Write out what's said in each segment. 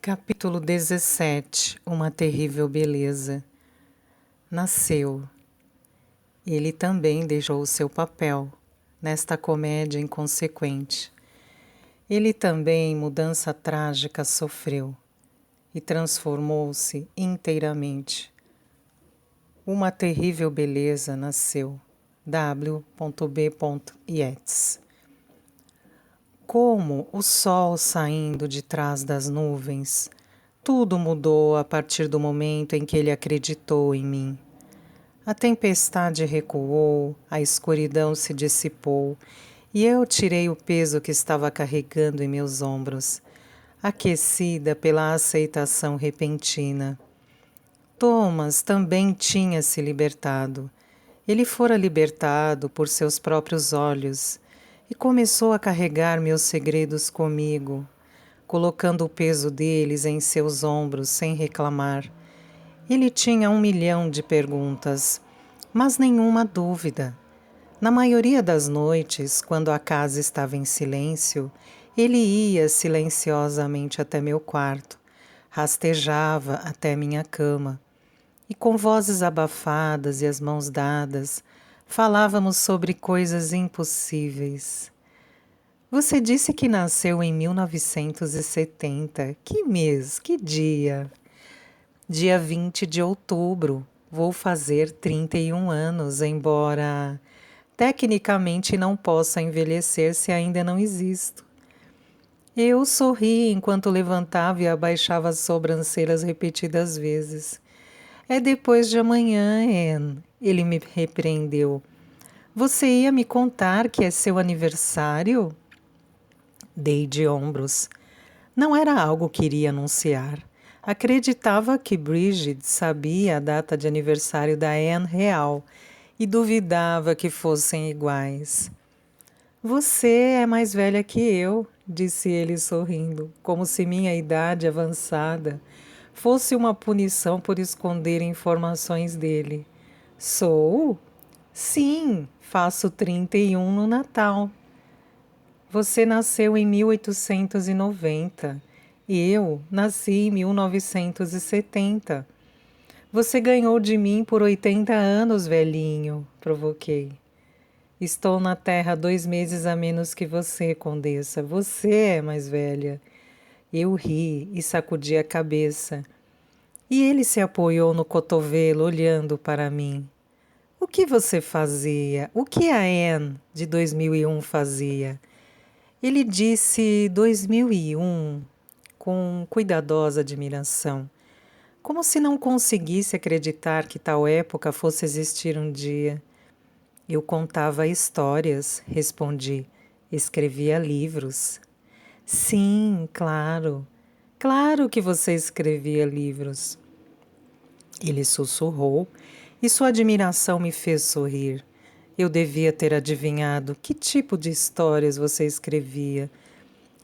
Capítulo 17. Uma terrível beleza. Nasceu. Ele também deixou o seu papel nesta comédia inconsequente. Ele também mudança trágica sofreu e transformou-se inteiramente. Uma terrível beleza nasceu. W.B. Yeats. Como o sol saindo de trás das nuvens, tudo mudou a partir do momento em que ele acreditou em mim. A tempestade recuou, a escuridão se dissipou, e eu tirei o peso que estava carregando em meus ombros, aquecida pela aceitação repentina. Thomas também tinha se libertado. Ele fora libertado por seus próprios olhos, e começou a carregar meus segredos comigo, colocando o peso deles em seus ombros sem reclamar. Ele tinha 1 milhão de perguntas, mas nenhuma dúvida. Na maioria das noites, quando a casa estava em silêncio, ele ia silenciosamente até meu quarto, rastejava até minha cama, e com vozes abafadas e as mãos dadas, falávamos sobre coisas impossíveis. Você disse que nasceu em 1970. Que mês? Que dia? Dia 20 de outubro. Vou fazer 31 anos, embora tecnicamente não possa envelhecer se ainda não existo. Eu sorri enquanto levantava e abaixava as sobrancelhas repetidas vezes. É depois de amanhã, Anne. Ele me repreendeu. Você ia me contar que é seu aniversário? Dei de ombros. Não era algo que iria anunciar. Acreditava que Bridget sabia a data de aniversário da Anne real e duvidava que fossem iguais. Você é mais velha que eu, disse ele sorrindo, como se minha idade avançada fosse uma punição por esconder informações dele. Sou? Sim, faço 31 no Natal. Você nasceu em 1890 e eu nasci em 1970. Você ganhou de mim por 80 anos, velhinho, provoquei. Estou na Terra 2 meses a menos que você, Condessa. Você é mais velha. Eu ri e sacudi a cabeça. E ele se apoiou no cotovelo, olhando para mim. O que você fazia? O que a Anne de 2001 fazia? Ele disse 2001, com cuidadosa admiração, como se não conseguisse acreditar que tal época fosse existir um dia. Eu contava histórias, respondi. Escrevia livros. Sim, claro. Claro que você escrevia livros. Ele sussurrou e sua admiração me fez sorrir. Eu devia ter adivinhado que tipo de histórias você escrevia.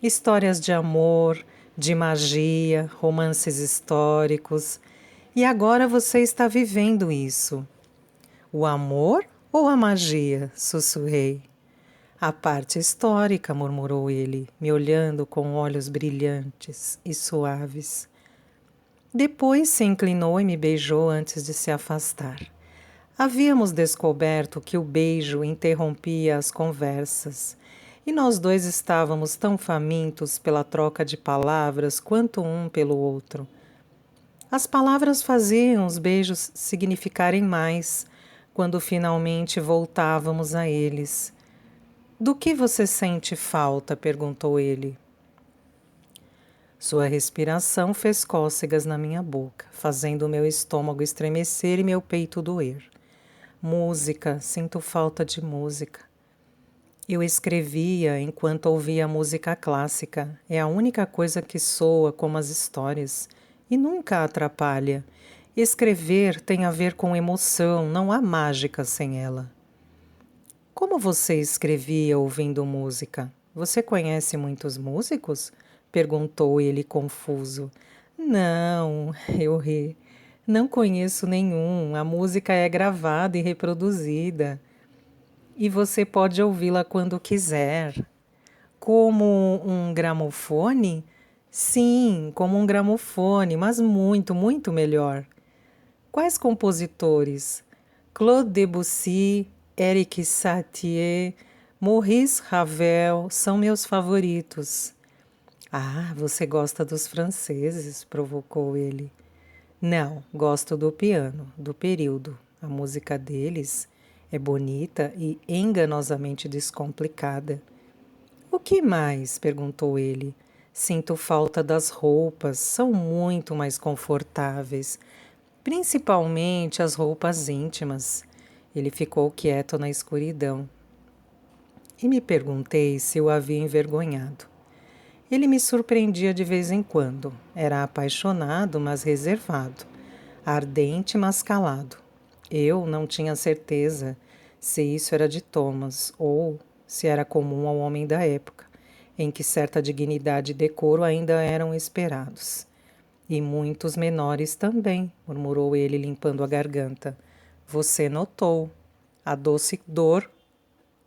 Histórias de amor, de magia, romances históricos. E agora você está vivendo isso. O amor ou a magia? Sussurrei. A parte histórica, murmurou ele, me olhando com olhos brilhantes e suaves. Depois se inclinou e me beijou antes de se afastar. Havíamos descoberto que o beijo interrompia as conversas, e nós dois estávamos tão famintos pela troca de palavras quanto um pelo outro. As palavras faziam os beijos significarem mais, quando finalmente voltávamos a eles. Do que você sente falta? Perguntou ele. Sua respiração fez cócegas na minha boca, fazendo o meu estômago estremecer e meu peito doer. Música, sinto falta de música. Eu escrevia enquanto ouvia música clássica. É a única coisa que soa como as histórias e nunca atrapalha. Escrever tem a ver com emoção, não há mágica sem ela. Como você escrevia ouvindo música? Você conhece muitos músicos? Perguntou ele confuso. Não, eu ri. Não conheço nenhum. A música é gravada e reproduzida. E você pode ouvi-la quando quiser. Como um gramofone? Sim, como um gramofone, mas muito, muito melhor. Quais compositores? Claude Debussy, Éric Satie, Maurice Ravel são meus favoritos. Ah, você gosta dos franceses, provocou ele. Não, gosto do piano, do período. A música deles é bonita e enganosamente descomplicada. O que mais? Perguntou ele. Sinto falta das roupas, são muito mais confortáveis, principalmente as roupas íntimas. Ele ficou quieto na escuridão. E me perguntei se o havia envergonhado. Ele me surpreendia de vez em quando. Era apaixonado, mas reservado. Ardente, mas calado. Eu não tinha certeza se isso era de Thomas ou se era comum ao homem da época, em que certa dignidade e decoro ainda eram esperados. E muitos menores também, murmurou ele, limpando a garganta. Você notou. A doce dor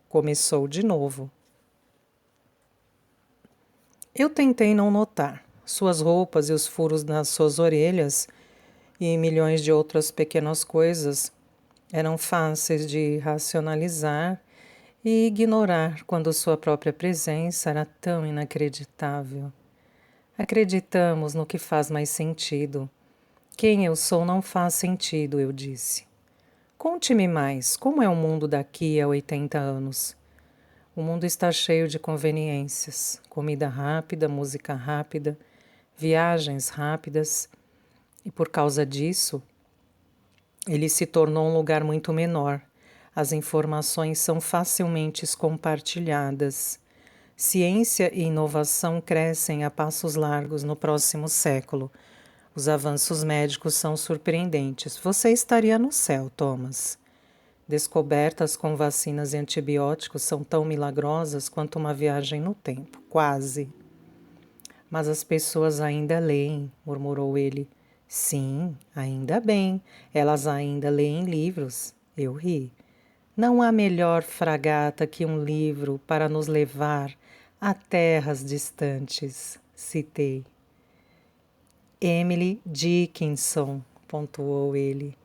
começou de novo. Eu tentei não notar. Suas roupas e os furos nas suas orelhas e milhões de outras pequenas coisas eram fáceis de racionalizar e ignorar quando sua própria presença era tão inacreditável. Acreditamos no que faz mais sentido. Quem eu sou não faz sentido, eu disse. Conte-me mais, como é o mundo daqui a 80 anos? O mundo está cheio de conveniências, comida rápida, música rápida, viagens rápidas, e por causa disso, ele se tornou um lugar muito menor. As informações são facilmente compartilhadas. Ciência e inovação crescem a passos largos no próximo século. Os avanços médicos são surpreendentes. Você estaria no céu, Thomas. Descobertas com vacinas e antibióticos são tão milagrosas quanto uma viagem no tempo, quase. Mas as pessoas ainda leem, murmurou ele. Sim, ainda bem, elas ainda leem livros. Eu ri. Não há melhor fragata que um livro para nos levar a terras distantes, citei. Emily Dickinson, pontuou ele.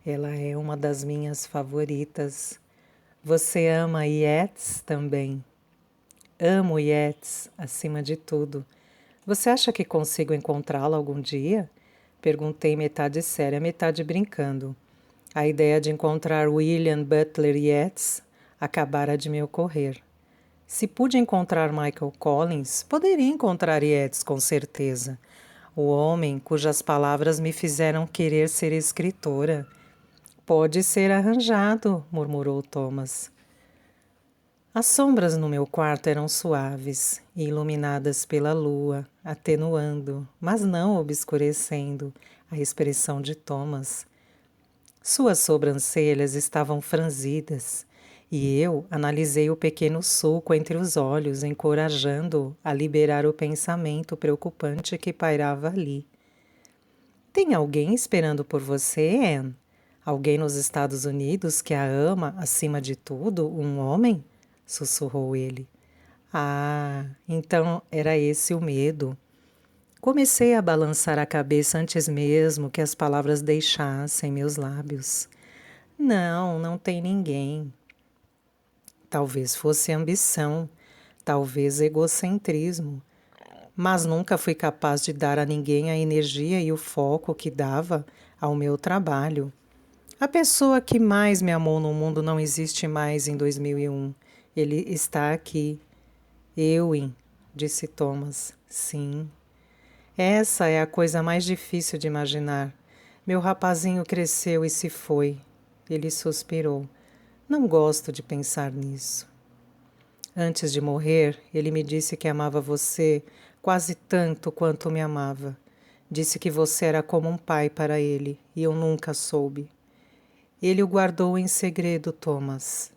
Ela é uma das minhas favoritas. Você ama Yeats também? Amo Yeats, acima de tudo. Você acha que consigo encontrá-la algum dia? Perguntei metade séria, metade brincando. A ideia de encontrar William Butler Yeats acabara de me ocorrer. Se pude encontrar Michael Collins, poderia encontrar Yeats com certeza. O homem cujas palavras me fizeram querer ser escritora. Pode ser arranjado, murmurou Thomas. As sombras no meu quarto eram suaves e iluminadas pela lua, atenuando, mas não obscurecendo, a expressão de Thomas. Suas sobrancelhas estavam franzidas e eu analisei o pequeno sulco entre os olhos, encorajando-o a liberar o pensamento preocupante que pairava ali. Tem alguém esperando por você, Anne? Alguém nos Estados Unidos que a ama acima de tudo, um homem? Sussurrou ele. Ah, então era esse o medo. Comecei a balançar a cabeça antes mesmo que as palavras deixassem meus lábios. Não, não tem ninguém. Talvez fosse ambição, talvez egocentrismo, mas nunca fui capaz de dar a ninguém a energia e o foco que dava ao meu trabalho. A pessoa que mais me amou no mundo não existe mais em 2001. Ele está aqui. Ewen, disse Thomas. Sim. Essa é a coisa mais difícil de imaginar. Meu rapazinho cresceu e se foi. Ele suspirou. Não gosto de pensar nisso. Antes de morrer, ele me disse que amava você quase tanto quanto me amava. Disse que você era como um pai para ele, e eu nunca soube. Ele o guardou em segredo, Thomas.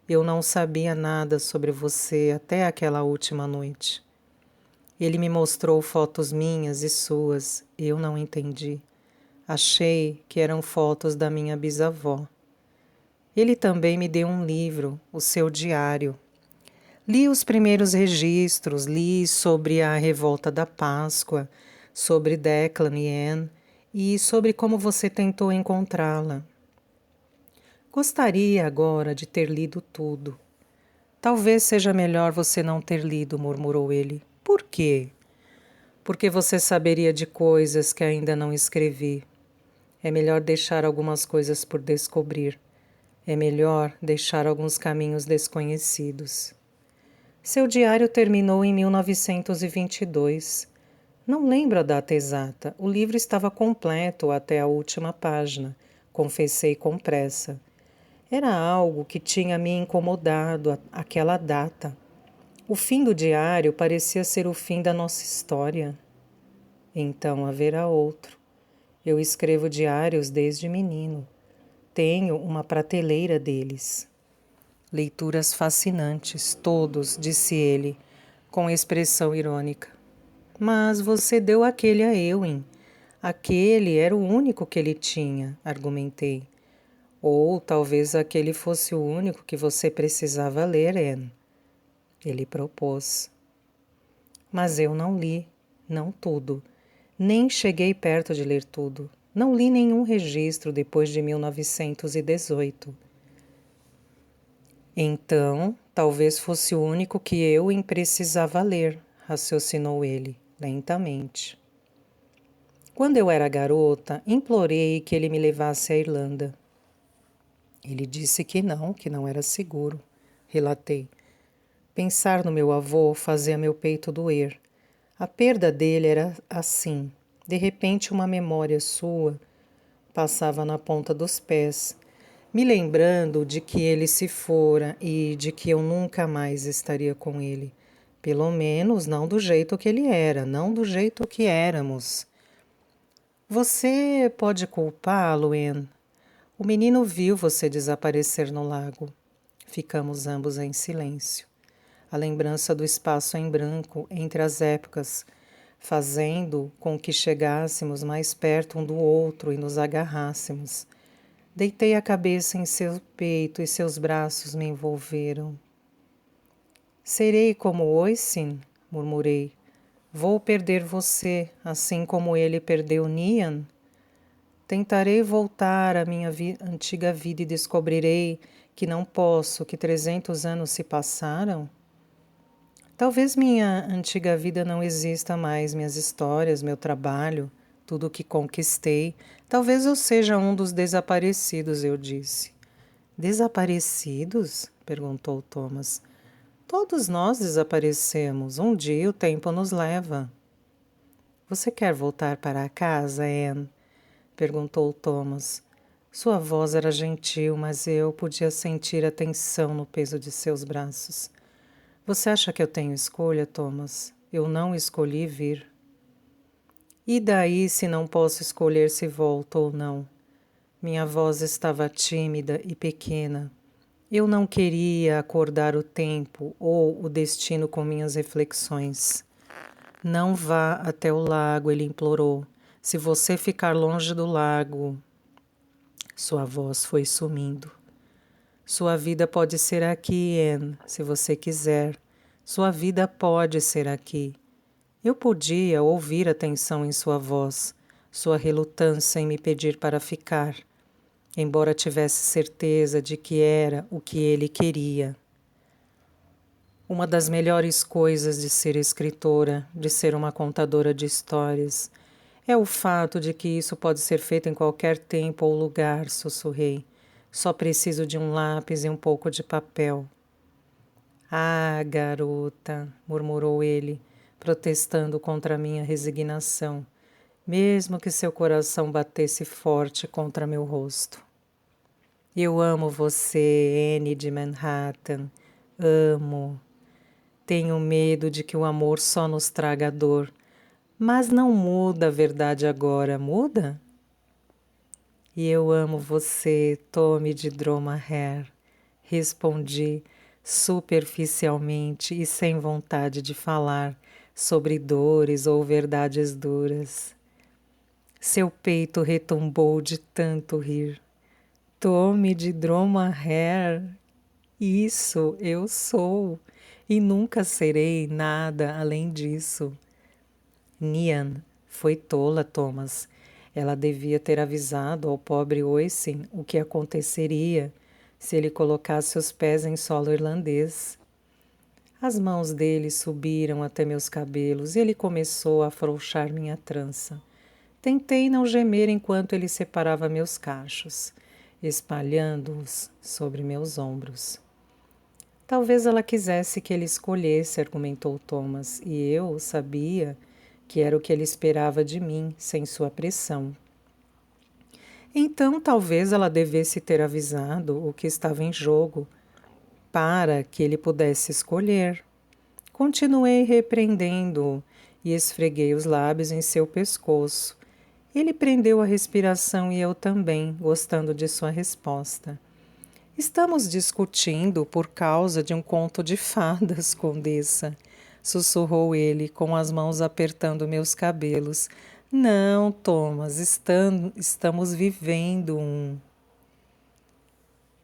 Eu não sabia nada sobre você até aquela última noite. Ele me mostrou fotos minhas e suas, e eu não entendi. Achei que eram fotos da minha bisavó. Ele também me deu um livro, o seu diário. Li os primeiros registros, li sobre a revolta da Páscoa, sobre Declan e Anne e sobre como você tentou encontrá-la. Gostaria agora de ter lido tudo. Talvez seja melhor você não ter lido, murmurou ele. Por quê? Porque você saberia de coisas que ainda não escrevi. É melhor deixar algumas coisas por descobrir. É melhor deixar alguns caminhos desconhecidos. Seu diário terminou em 1922. Não lembro a data exata. O livro estava completo até a última página. Confessei com pressa. Era algo que tinha me incomodado, aquela data. O fim do diário parecia ser o fim da nossa história. Então haverá outro. Eu escrevo diários desde menino. Tenho uma prateleira deles. Leituras fascinantes, todos, disse ele, com expressão irônica. Mas você deu aquele a Ewen. Aquele era o único que ele tinha, argumentei. Ou talvez aquele fosse o único que você precisava ler, Anne. Ele propôs. Mas eu não li, não tudo. Nem cheguei perto de ler tudo. Não li nenhum registro depois de 1918. Então, talvez fosse o único que eu precisava ler, raciocinou ele, lentamente. Quando eu era garota, implorei que ele me levasse à Irlanda. Ele disse que não era seguro, relatei. Pensar no meu avô fazia meu peito doer. A perda dele era assim. De repente, uma memória sua passava na ponta dos pés, me lembrando de que ele se fora e de que eu nunca mais estaria com ele. Pelo menos não do jeito que ele era, não do jeito que éramos. Você pode culpá-lo, Anne? O menino viu você desaparecer no lago. Ficamos ambos em silêncio. A lembrança do espaço em branco entre as épocas, fazendo com que chegássemos mais perto um do outro e nos agarrássemos. Deitei a cabeça em seu peito e seus braços me envolveram. Serei como Oisin, murmurei. Vou perder você, assim como ele perdeu Nian. Tentarei voltar à minha antiga vida e descobrirei que não posso, que 300 anos se passaram. Talvez minha antiga vida não exista mais, minhas histórias, meu trabalho, tudo o que conquistei. Talvez eu seja um dos desaparecidos, eu disse. Desaparecidos? Perguntou Thomas. Todos nós desaparecemos. Um dia o tempo nos leva. Você quer voltar para casa, Anne? Perguntou Thomas. Sua voz era gentil, mas eu podia sentir a tensão no peso de seus braços. Você acha que eu tenho escolha, Thomas? Eu não escolhi vir. E daí se não posso escolher se volto ou não? Minha voz estava tímida e pequena. Eu não queria acordar o tempo ou o destino com minhas reflexões. Não vá até o lago, ele implorou. Se você ficar longe do lago... Sua voz foi sumindo. Sua vida pode ser aqui, Anne, se você quiser. Sua vida pode ser aqui. Eu podia ouvir a tensão em sua voz, sua relutância em me pedir para ficar, embora tivesse certeza de que era o que ele queria. Uma das melhores coisas de ser escritora, de ser uma contadora de histórias, é o fato de que isso pode ser feito em qualquer tempo ou lugar, sussurrei. Só preciso de um lápis e um pouco de papel. Ah, garota, murmurou ele, protestando contra a minha resignação, mesmo que seu coração batesse forte contra meu rosto. Eu amo você, Anne de Manhattan. Amo. Tenho medo de que o amor só nos traga dor. Mas não muda a verdade agora, muda? E eu amo você, Tommy de Dromahair. Respondi superficialmente e sem vontade de falar sobre dores ou verdades duras. Seu peito retumbou de tanto rir. Tommy de Dromahair. Isso eu sou. e nunca serei nada além disso. Nian foi tola, Thomas. Ela devia ter avisado ao pobre Oisin o que aconteceria se ele colocasse os pés em solo irlandês. As mãos dele subiram até meus cabelos e ele começou a afrouxar minha trança. Tentei não gemer enquanto ele separava meus cachos, espalhando-os sobre meus ombros. Talvez ela quisesse que ele escolhesse, argumentou Thomas, e eu sabia que era o que ele esperava de mim, sem sua pressão. Então, talvez ela devesse ter avisado o que estava em jogo, para que ele pudesse escolher. Continuei repreendendo-o e esfreguei os lábios em seu pescoço. Ele prendeu a respiração e eu também, gostando de sua resposta. Estamos discutindo por causa de um conto de fadas, Condessa, sussurrou ele, com as mãos apertando meus cabelos. Não, Thomas, estamos vivendo um.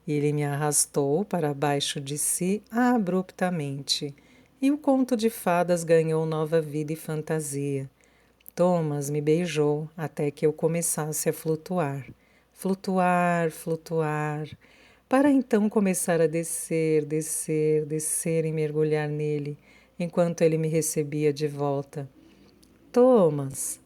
Ele me arrastou para baixo de si abruptamente, e o conto de fadas ganhou nova vida e fantasia. Thomas me beijou até que eu começasse a flutuar. Flutuar, flutuar, para então começar a descer, descer, descer e mergulhar nele, enquanto ele me recebia de volta. Thomas,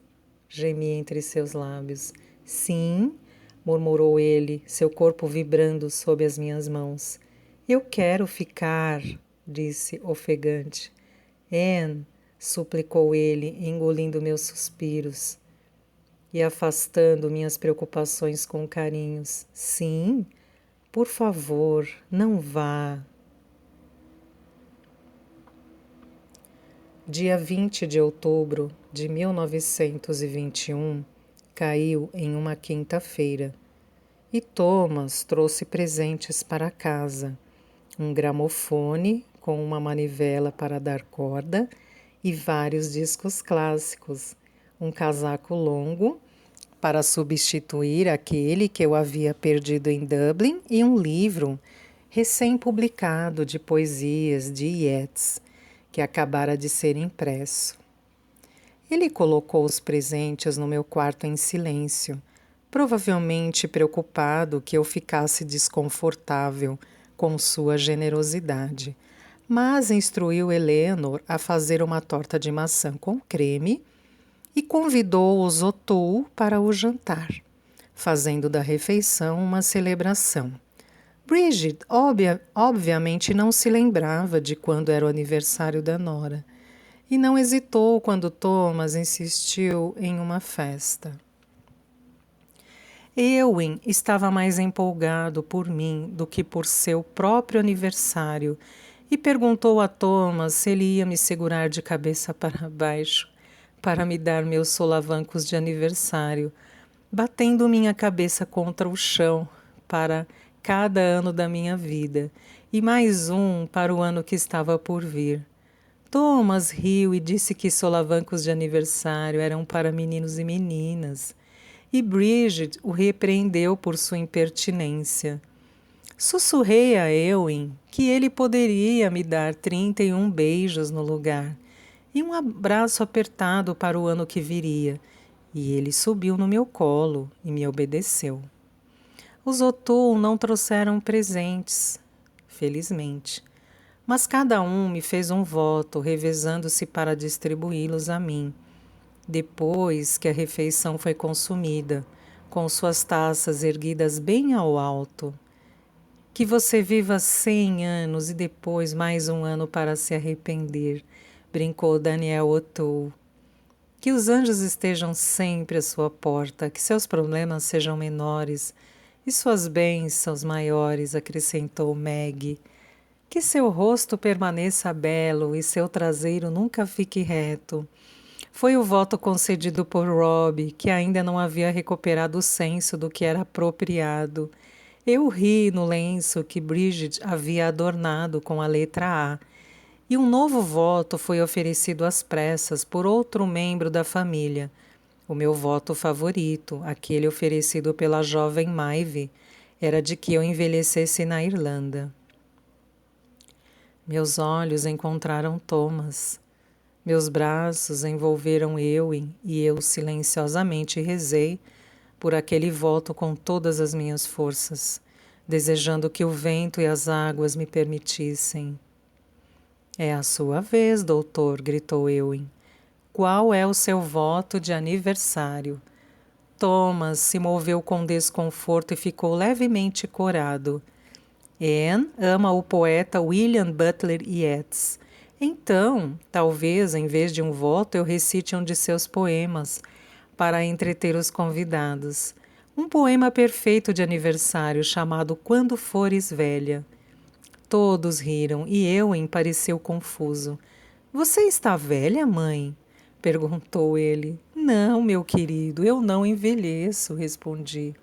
gemi entre seus lábios. Sim, murmurou ele, seu corpo vibrando sob as minhas mãos. Eu quero ficar, disse ofegante. Anne, suplicou ele, engolindo meus suspiros e afastando minhas preocupações com carinhos. Sim, por favor, não vá. Dia 20 de outubro de 1921 caiu em uma quinta-feira e Thomas trouxe presentes para casa. Um gramofone com uma manivela para dar corda e vários discos clássicos, um casaco longo para substituir aquele que eu havia perdido em Dublin e um livro recém-publicado de poesias de Yeats, que acabara de ser impresso. Ele colocou os presentes no meu quarto em silêncio, provavelmente preocupado que eu ficasse desconfortável com sua generosidade, mas instruiu Eleanor a fazer uma torta de maçã com creme e convidou os O'Toole para o jantar, fazendo da refeição uma celebração. Bridget, obviamente, não se lembrava de quando era o aniversário da nora e não hesitou quando Thomas insistiu em uma festa. Eowyn estava mais empolgado por mim do que por seu próprio aniversário e perguntou a Thomas se ele ia me segurar de cabeça para baixo para me dar meus solavancos de aniversário, batendo minha cabeça contra o chão para cada ano da minha vida e mais um para o ano que estava por vir. Thomas riu e disse que solavancos de aniversário eram para meninos e meninas, e Bridget o repreendeu por sua impertinência. Sussurrei a Eowyn que ele poderia me dar 31 beijos no lugar e um abraço apertado para o ano que viria, e ele subiu no meu colo e me obedeceu. Os O'Toole não trouxeram presentes, felizmente, mas cada um me fez um voto, revezando-se para distribuí-los a mim, depois que a refeição foi consumida, com suas taças erguidas bem ao alto. Que você viva 100 anos e depois mais um ano para se arrepender, brincou Daniel O'Toole. Que os anjos estejam sempre à sua porta, que seus problemas sejam menores e suas bênçãos maiores, acrescentou Meg. Que seu rosto permaneça belo e seu traseiro nunca fique reto. Foi o voto concedido por Rob, que ainda não havia recuperado o senso do que era apropriado. Eu ri no lenço que Bridget havia adornado com a letra A, e um novo voto foi oferecido às pressas por outro membro da família. O meu voto favorito, aquele oferecido pela jovem Maeve, era de que eu envelhecesse na Irlanda. Meus olhos encontraram Thomas. Meus braços envolveram Ewen e eu silenciosamente rezei por aquele voto com todas as minhas forças, desejando que o vento e as águas me permitissem. É a sua vez, doutor, gritou Ewen. Qual é o seu voto de aniversário? Thomas se moveu com desconforto e ficou levemente corado. Anne ama o poeta William Butler Yeats. Então, talvez, em vez de um voto, eu recite um de seus poemas para entreter os convidados. Um poema perfeito de aniversário chamado Quando Fores Velha. Todos riram e Ewen pareceu confuso. Você está velha, mãe? Perguntou ele. Não, meu querido, eu não envelheço, respondi.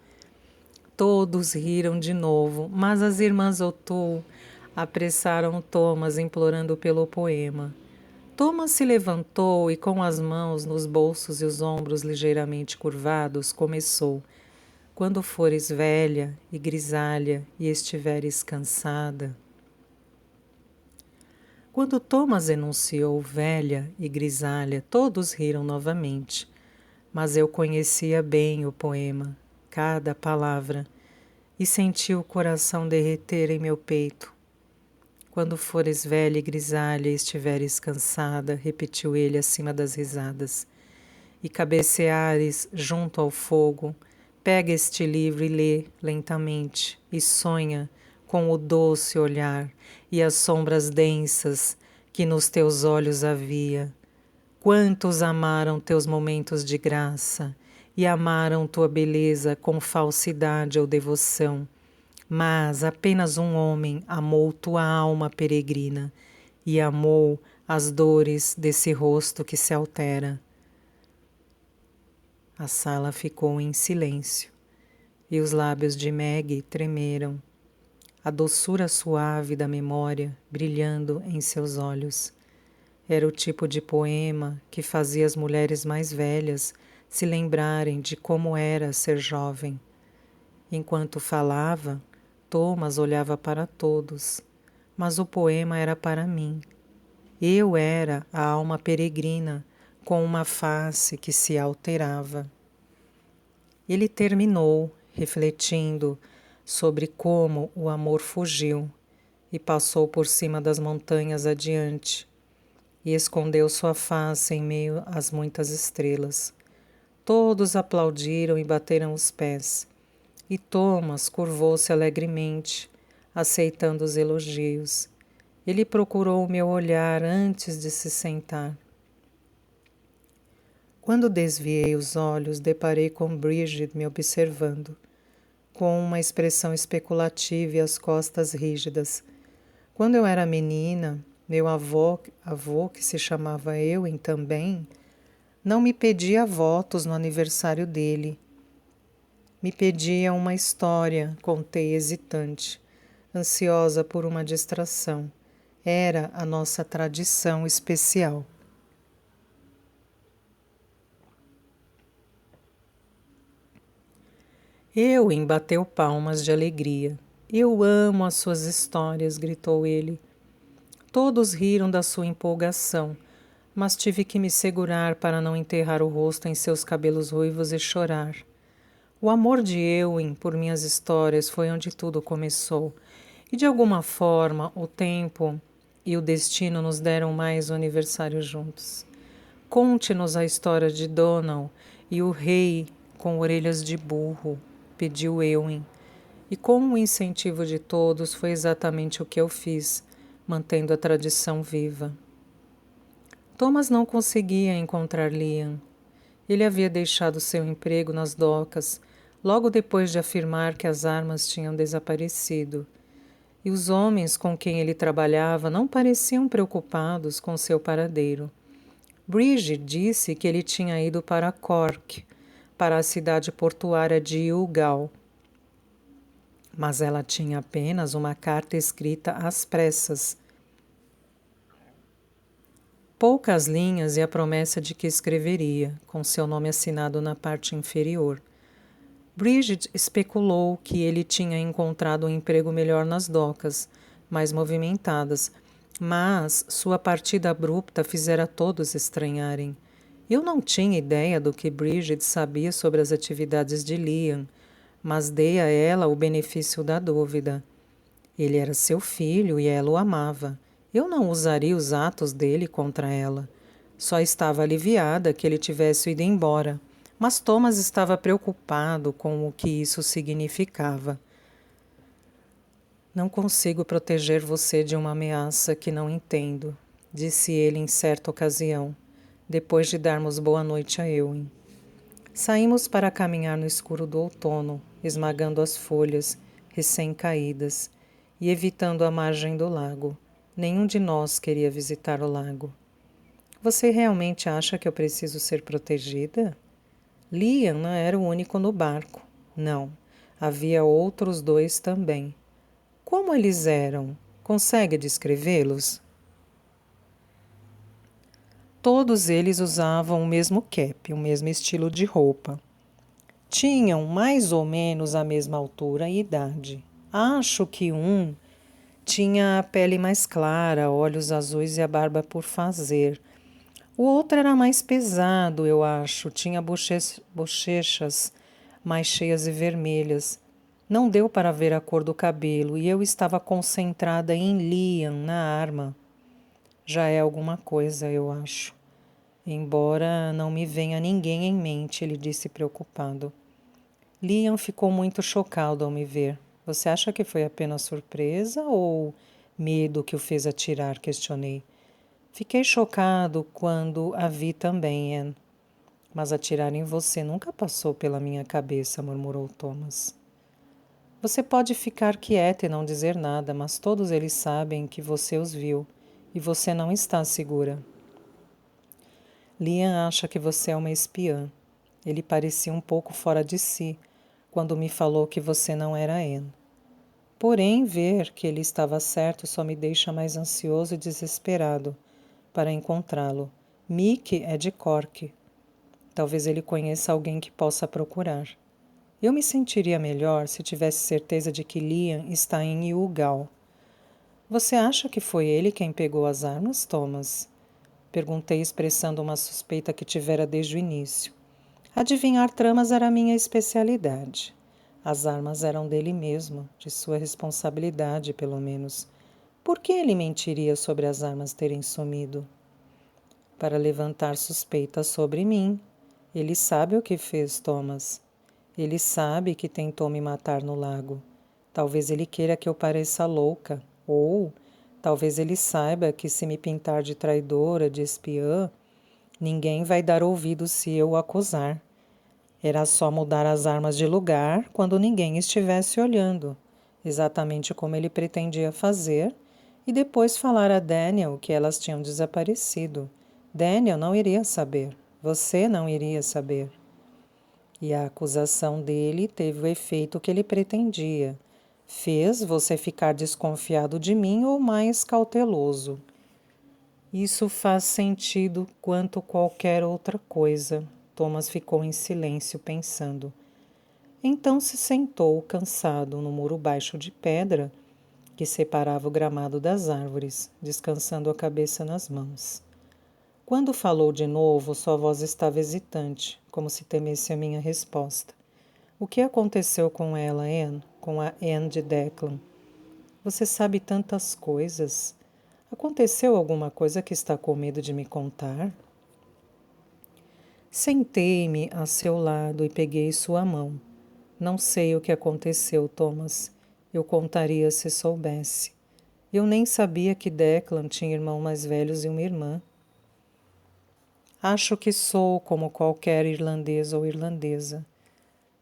Todos riram de novo, mas as irmãs O'Toole apressaram Thomas, implorando pelo poema. Thomas se levantou e, com as mãos nos bolsos e os ombros ligeiramente curvados, começou. Quando fores velha e grisalha e estiveres cansada. Quando Thomas enunciou velha e grisalha, todos riram novamente. Mas eu conhecia bem o poema, cada palavra, e senti o coração derreter em meu peito. Quando fores velha e grisalha e estiveres cansada, repetiu ele acima das risadas, e cabeceares junto ao fogo, pega este livro e lê lentamente, e sonha com o doce olhar e as sombras densas que nos teus olhos havia. Quantos amaram teus momentos de graça e amaram tua beleza com falsidade ou devoção, mas apenas um homem amou tua alma peregrina e amou as dores desse rosto que se altera. A sala ficou em silêncio e os lábios de Maggie tremeram, a doçura suave da memória brilhando em seus olhos. Era o tipo de poema que fazia as mulheres mais velhas se lembrarem de como era ser jovem. Enquanto falava, Thomas olhava para todos, mas o poema era para mim. Eu era a alma peregrina com uma face que se alterava. Ele terminou, refletindo sobre como o amor fugiu e passou por cima das montanhas adiante e escondeu sua face em meio às muitas estrelas. Todos aplaudiram e bateram os pés, e Thomas curvou-se alegremente, aceitando os elogios. Ele procurou o meu olhar antes de se sentar. Quando desviei os olhos, deparei com Bridget me observando, com uma expressão especulativa e as costas rígidas. Quando eu era menina, meu avô, que se chamava Ewen também, não me pedia votos no aniversário dele. Me pedia uma história, contei hesitante, ansiosa por uma distração. Era a nossa tradição especial. Ewen bateu palmas de alegria. Eu amo as suas histórias, gritou ele. Todos riram da sua empolgação, mas tive que me segurar para não enterrar o rosto em seus cabelos ruivos e chorar. O amor de Ewen por minhas histórias foi onde tudo começou, e de alguma forma o tempo e o destino nos deram mais um aniversário juntos. Conte-nos a história de Donald e o rei com orelhas de burro, pediu Ewen. E com o incentivo de todos foi exatamente o que eu fiz, mantendo a tradição viva. Thomas não conseguia encontrar Liam. Ele havia deixado seu emprego nas docas, logo depois de afirmar que as armas tinham desaparecido. E os homens com quem ele trabalhava não pareciam preocupados com seu paradeiro. Bridget disse que ele tinha ido para Cork, para a cidade portuária de Youghal. Mas ela tinha apenas uma carta escrita às pressas. Poucas linhas e a promessa de que escreveria, com seu nome assinado na parte inferior. Bridget especulou que ele tinha encontrado um emprego melhor nas docas, mais movimentadas, Mas sua partida abrupta fizera todos estranharem. Eu não tinha ideia do que Bridget sabia sobre as atividades de Liam, mas dei a ela o benefício da dúvida. Ele era seu filho e ela o amava. Eu não usaria os atos dele contra ela. Só estava aliviada que ele tivesse ido embora, mas Thomas estava preocupado com o que isso significava. Não consigo proteger você de uma ameaça que não entendo, disse ele em certa ocasião, depois de darmos boa noite a Ewen. Saímos para caminhar no escuro do outono, esmagando as folhas recém-caídas e evitando a margem do lago. Nenhum de nós queria visitar o lago. Você realmente acha que eu preciso ser protegida? Liam não era o único no barco. Não, havia outros dois também. Como eles eram? Consegue descrevê-los? Todos eles usavam o mesmo cap, o mesmo estilo de roupa. Tinham mais ou menos a mesma altura e idade. Acho que um tinha a pele mais clara, olhos azuis e a barba por fazer. O outro era mais pesado, eu acho. Tinha bochechas mais cheias e vermelhas. Não deu para ver a cor do cabelo e eu estava concentrada em Liam, na arma. Já é alguma coisa, eu acho. Embora não me venha ninguém em mente, ele disse preocupado. Liam ficou muito chocado ao me ver. Você acha que foi apenas surpresa ou medo que o fez atirar? Questionei. Fiquei chocado quando a vi também, Anne. Mas atirar em você nunca passou pela minha cabeça, murmurou Thomas. Você pode ficar quieta e não dizer nada, mas todos eles sabem que você os viu e você não está segura. Liam acha que você é uma espiã. Ele parecia um pouco fora de si quando me falou que você não era Anne. Porém, ver que ele estava certo só me deixa mais ansioso e desesperado para encontrá-lo. Mick é de Cork. Talvez ele conheça alguém que possa procurar. Eu me sentiria melhor se tivesse certeza de que Liam está em Youghal. Você acha que foi ele quem pegou as armas, Thomas? Perguntei, expressando uma suspeita que tivera desde o início. Adivinhar tramas era minha especialidade. As armas eram dele mesmo, de sua responsabilidade, pelo menos. Por que ele mentiria sobre as armas terem sumido? Para levantar suspeitas sobre mim. Ele sabe o que fez, Thomas. Ele sabe que tentou me matar no lago. Talvez ele queira que eu pareça louca. Ou talvez ele saiba que se me pintar de traidora, de espiã, ninguém vai dar ouvido se eu o acusar. Era só mudar as armas de lugar quando ninguém estivesse olhando, exatamente como ele pretendia fazer, e depois falar a Daniel que elas tinham desaparecido. Daniel não iria saber. Você não iria saber. E a acusação dele teve o efeito que ele pretendia. Fez você ficar desconfiado de mim ou mais cauteloso. Isso faz sentido quanto qualquer outra coisa. Thomas ficou em silêncio, pensando. Então se sentou, cansado, no muro baixo de pedra que separava o gramado das árvores, descansando a cabeça nas mãos. Quando falou de novo, sua voz estava hesitante, como se temesse a minha resposta. O que aconteceu com ela, Anne? Com a Anne de Declan? Você sabe tantas coisas. Aconteceu alguma coisa que está com medo de me contar? Sentei-me a seu lado e peguei sua mão. Não sei o que aconteceu, Thomas. Eu contaria se soubesse. Eu nem sabia que Declan tinha irmão mais velhos e uma irmã. Acho que sou como qualquer irlandês ou irlandesa.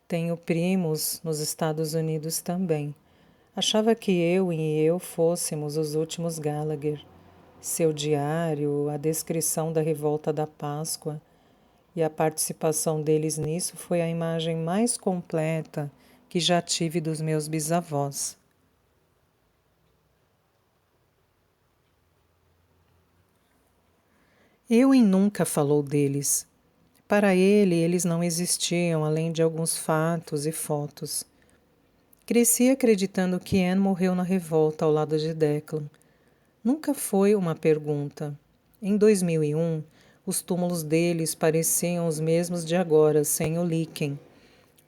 Tenho primos nos Estados Unidos também. Achava que eu fôssemos os últimos Gallagher. Seu diário, a descrição da revolta da Páscoa e a participação deles nisso foi a imagem mais completa que já tive dos meus bisavós. Ewen nunca falou deles. Para ele, eles não existiam, além de alguns fatos e fotos. Cresci acreditando que Anne morreu na revolta ao lado de Declan. Nunca foi uma pergunta. Em 2001, os túmulos deles pareciam os mesmos de agora, sem o líquen.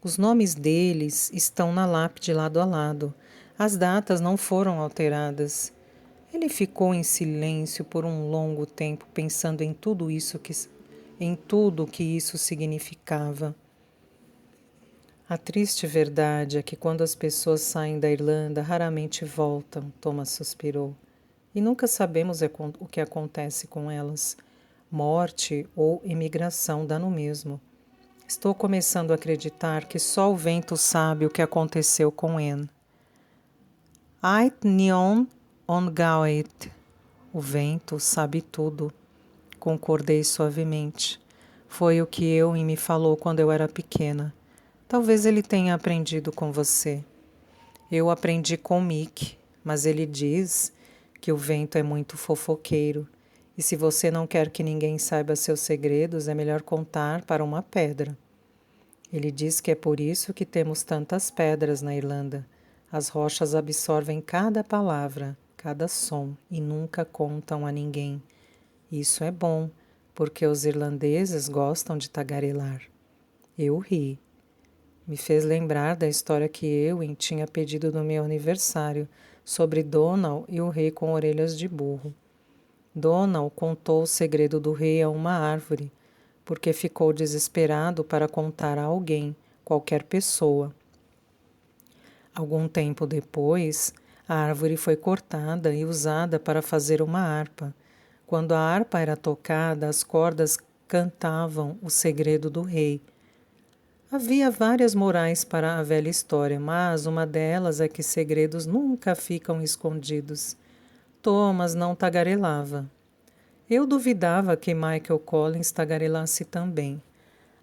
Os nomes deles estão na lápide lado a lado. As datas não foram alteradas. Ele ficou em silêncio por um longo tempo, pensando em tudo que isso significava. A triste verdade é que quando as pessoas saem da Irlanda, raramente voltam, Thomas suspirou. E nunca sabemos o que acontece com elas. Morte ou imigração dá no mesmo. Estou começando a acreditar que só o vento sabe o que aconteceu com Anne. Ait nion on gawait. O vento sabe tudo. Concordei suavemente. Foi o que Eowyn me falou quando eu era pequena. Talvez ele tenha aprendido com você. Eu aprendi com Mick, mas ele diz que o vento é muito fofoqueiro. E se você não quer que ninguém saiba seus segredos, é melhor contar para uma pedra. Ele diz que é por isso que temos tantas pedras na Irlanda. As rochas absorvem cada palavra, cada som e nunca contam a ninguém. Isso é bom, porque os irlandeses gostam de tagarelar. Eu ri. Me fez lembrar da história que Eowyn tinha pedido no meu aniversário sobre Donal e o rei com orelhas de burro. Donal contou o segredo do rei a uma árvore, porque ficou desesperado para contar a alguém, qualquer pessoa. Algum tempo depois, a árvore foi cortada e usada para fazer uma harpa. Quando a harpa era tocada, as cordas cantavam o segredo do rei. Havia várias morais para a velha história, mas uma delas é que segredos nunca ficam escondidos. Thomas não tagarelava. Eu duvidava que Michael Collins tagarelasse também.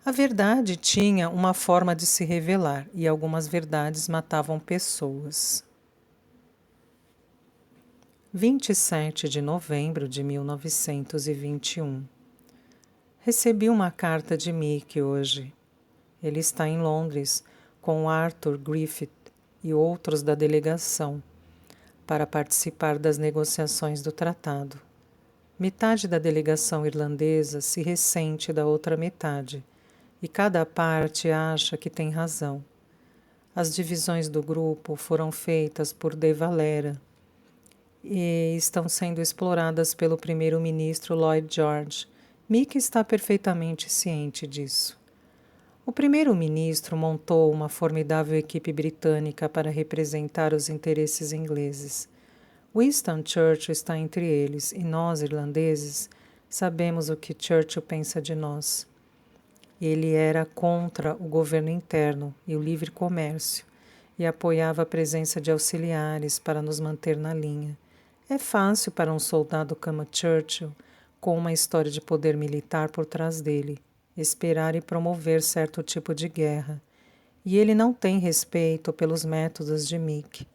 A verdade tinha uma forma de se revelar e algumas verdades matavam pessoas. 27 de novembro de 1921. Recebi uma carta de Mick hoje. Ele está em Londres com Arthur Griffith e outros da delegação para participar das negociações do tratado. Metade da delegação irlandesa se ressente da outra metade e cada parte acha que tem razão. As divisões do grupo foram feitas por De Valera e estão sendo exploradas pelo primeiro-ministro Lloyd George. Mick está perfeitamente ciente disso. O primeiro-ministro montou uma formidável equipe britânica para representar os interesses ingleses. Winston Churchill está entre eles e nós, irlandeses, sabemos o que Churchill pensa de nós. Ele era contra o governo interno e o livre comércio e apoiava a presença de auxiliares para nos manter na linha. É fácil para um soldado como Churchill, com uma história de poder militar por trás dele, esperar e promover certo tipo de guerra, e ele não tem respeito pelos métodos de Mick.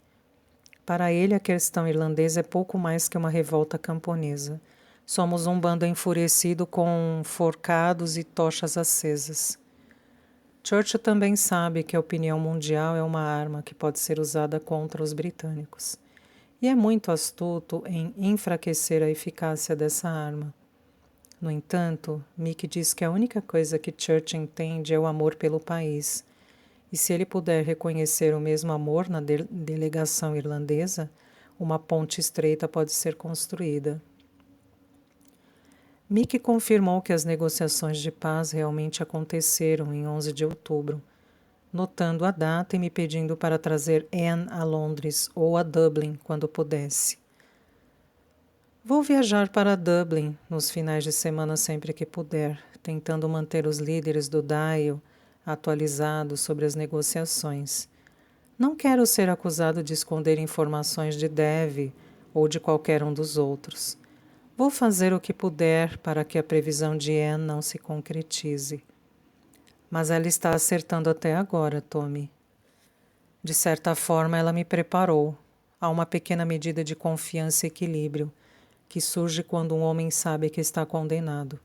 Para ele, a questão irlandesa é pouco mais que uma revolta camponesa. Somos um bando enfurecido com forcados e tochas acesas. Churchill também sabe que a opinião mundial é uma arma que pode ser usada contra os britânicos, e é muito astuto em enfraquecer a eficácia dessa arma. No entanto, Mick diz que a única coisa que Churchill entende é o amor pelo país. E se ele puder reconhecer o mesmo amor na delegação irlandesa, uma ponte estreita pode ser construída. Mick confirmou que as negociações de paz realmente aconteceram em 11 de outubro, notando a data e me pedindo para trazer Anne a Londres ou a Dublin quando pudesse. Vou viajar para Dublin nos finais de semana sempre que puder, tentando manter os líderes do Dáil atualizados sobre as negociações. Não quero ser acusado de esconder informações de Dev ou de qualquer um dos outros. Vou fazer o que puder para que a previsão de Anne não se concretize. Mas ela está acertando até agora, Tommy. De certa forma, ela me preparou. Há uma pequena medida de confiança e equilíbrio que surge quando um homem sabe que está condenado.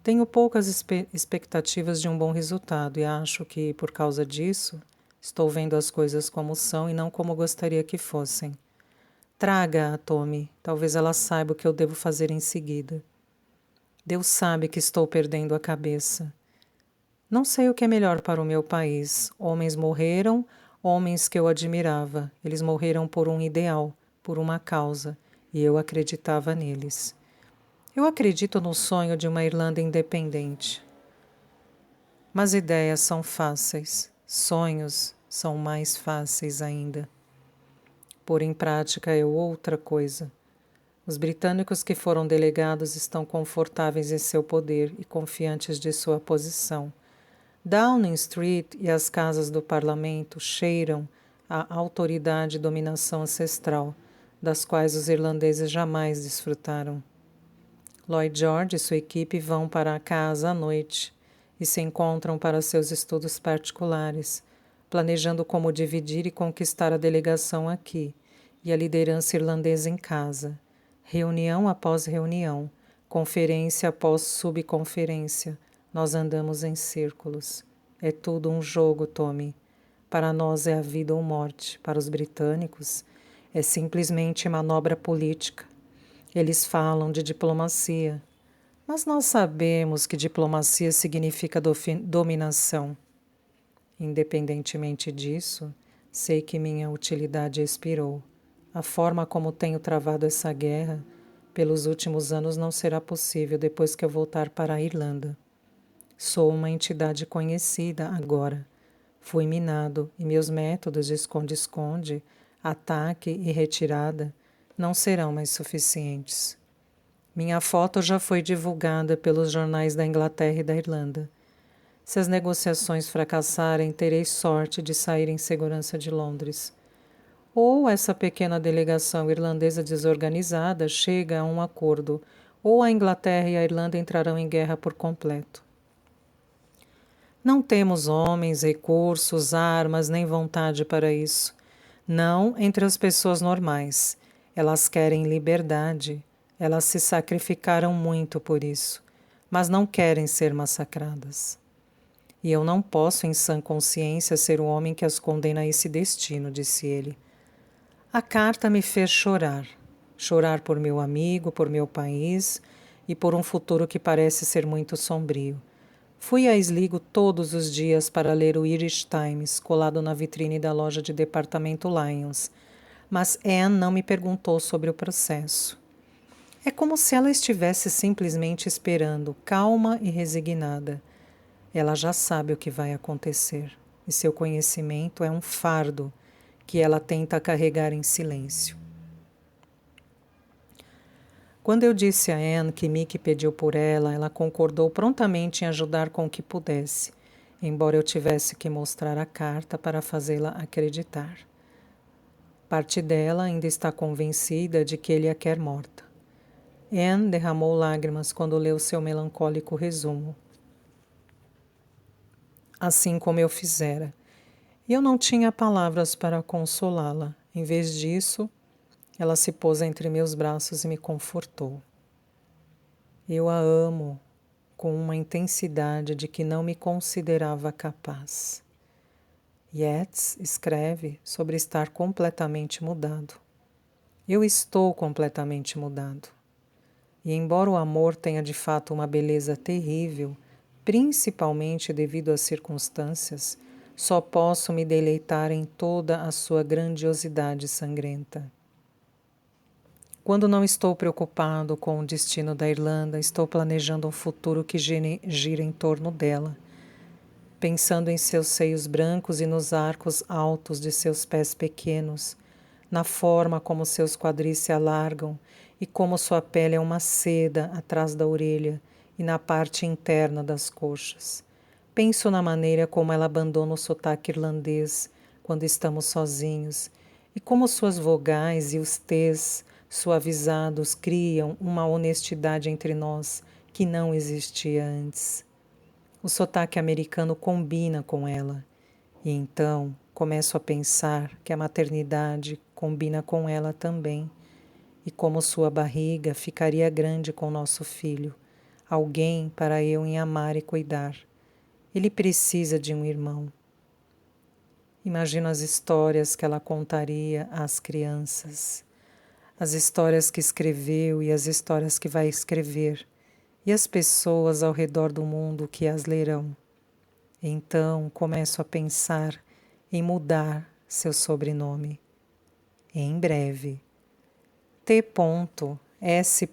Tenho poucas expectativas de um bom resultado e acho que, por causa disso, estou vendo as coisas como são e não como gostaria que fossem. Traga-a, Tommy. Talvez ela saiba o que eu devo fazer em seguida. Deus sabe que estou perdendo a cabeça. Não sei o que é melhor para o meu país. Homens morreram, homens que eu admirava. Eles morreram por um ideal, por uma causa, e eu acreditava neles. Eu acredito no sonho de uma Irlanda independente. Mas ideias são fáceis, sonhos são mais fáceis ainda. Pôr em prática é outra coisa. Os britânicos que foram delegados estão confortáveis em seu poder e confiantes de sua posição. Downing Street e as casas do parlamento cheiram a autoridade e dominação ancestral, das quais os irlandeses jamais desfrutaram. Lloyd George e sua equipe vão para a casa à noite e se encontram para seus estudos particulares, planejando como dividir e conquistar a delegação aqui e a liderança irlandesa em casa. Reunião após reunião, conferência após subconferência, nós andamos em círculos. É tudo um jogo, Tommy. Para nós é a vida ou morte. Para os britânicos, é simplesmente manobra política. Eles falam de diplomacia, mas nós sabemos que diplomacia significa dominação. Independentemente disso, sei que minha utilidade expirou. A forma como tenho travado essa guerra pelos últimos anos não será possível depois que eu voltar para a Irlanda. Sou uma entidade conhecida agora. Fui minado e meus métodos de esconde-esconde, ataque e retirada não serão mais suficientes. Minha foto já foi divulgada pelos jornais da Inglaterra e da Irlanda. Se as negociações fracassarem, terei sorte de sair em segurança de Londres. Ou essa pequena delegação irlandesa desorganizada chega a um acordo, ou a Inglaterra e a Irlanda entrarão em guerra por completo. Não temos homens, recursos, armas, nem vontade para isso. Não entre as pessoas normais. Elas querem liberdade. Elas se sacrificaram muito por isso, mas não querem ser massacradas. E eu não posso, em sã consciência, ser o homem que as condena a esse destino, disse ele. A carta me fez chorar. Chorar por meu amigo, por meu país e por um futuro que parece ser muito sombrio. Fui a Sligo todos os dias para ler o Irish Times, colado na vitrine da loja de departamento Lyons, mas Anne não me perguntou sobre o processo. É como se ela estivesse simplesmente esperando, calma e resignada. Ela já sabe o que vai acontecer, e seu conhecimento é um fardo que ela tenta carregar em silêncio. Quando eu disse a Anne que Mickey pediu por ela, ela concordou prontamente em ajudar com o que pudesse, embora eu tivesse que mostrar a carta para fazê-la acreditar. Parte dela ainda está convencida de que ele a quer morta. Anne derramou lágrimas quando leu seu melancólico resumo. Assim como eu fizera. E eu não tinha palavras para consolá-la. Em vez disso, ela se pôs entre meus braços e me confortou. Eu a amo com uma intensidade de que não me considerava capaz. Yeats escreve sobre estar completamente mudado. Eu estou completamente mudado. E embora o amor tenha de fato uma beleza terrível, principalmente devido às circunstâncias, só posso me deleitar em toda a sua grandiosidade sangrenta. Quando não estou preocupado com o destino da Irlanda, estou planejando um futuro que gira em torno dela, pensando em seus seios brancos e nos arcos altos de seus pés pequenos, na forma como seus quadris se alargam e como sua pele é uma seda atrás da orelha e na parte interna das coxas. Penso na maneira como ela abandona o sotaque irlandês quando estamos sozinhos e como suas vogais e os t's suavizados criam uma honestidade entre nós que não existia antes. O sotaque americano combina com ela, e então começo a pensar que a maternidade combina com ela também, e como sua barriga ficaria grande com nosso filho, alguém para eu em amar e cuidar. Ele precisa de um irmão. Imagino as histórias que ela contaria às crianças. as histórias que escreveu e as histórias que vai escrever, e as pessoas ao redor do mundo que as lerão. Então começo a pensar em mudar seu sobrenome. Em breve. T.S.